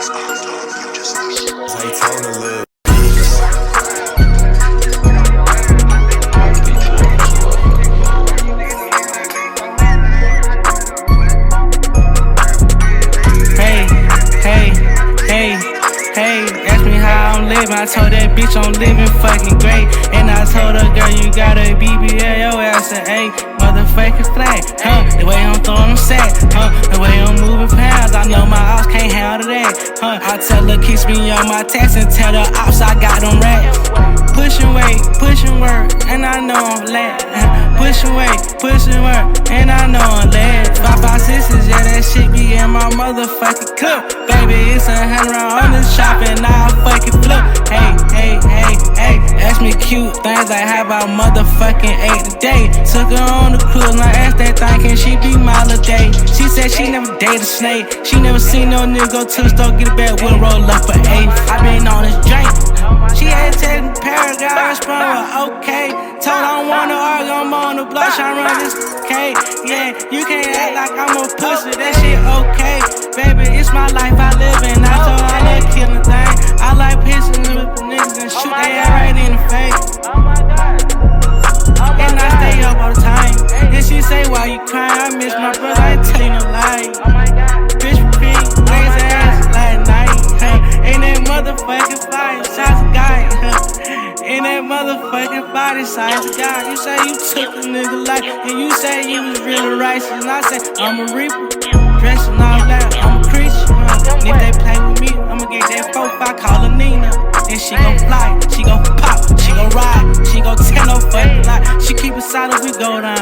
Zaytona live. Hey, ask me how I'm living. I told that bitch I'm living fucking great. And I told her, girl, you got a BBL, your ass an A. Motherfucking flag, the way I'm throwing them sacks, the way I'm moving pounds. I know my ops can't handle that, I tell her, kiss me on my text and tell the ops I got them rats. Pushing weight, pushing work, and I know I'm late. Pushing weight, pushing work, and I know I'm late. 556, yeah, that shit be in my motherfucking clip. Baby, it's 100 round on this shop and I fucking flip. Hey, ask me cute things like how about motherfucking 8 today. Took her on the cruise and I asked that thing, can she be my little day? She said she never dated a snake. She never seen no nigga go to the store, get a bag, we'll roll up for 8. I been on this drink. She had taken paragraph, I respond with okay. Told her I don't wanna argue, I'm on the block, tryna run this okay. Yeah, you can't act like I'm a pussy, that shit okay. Baby, it's my life I live in. I told her I love killing things. I like pissing with the niggas and shoot they ass right in the face. And I stay up all the time. And she say, why you crying? I miss my brother, I ain't tell you no lie. Bitch, pretty, lazy ass last night. Ain't that motherfucking fire, shots of guy. In that motherfucking body size of God. You say you took a nigga life, and you say you was really righteous. And I say, I'm a reaper, dressing all that, I'm a creature. And if they play with me, I'ma get that 4-5, call her Nina. Then she gon' fly, she gon' pop, she gon' ride, she gon' tell no fucking lie. She keep it solid, we go down.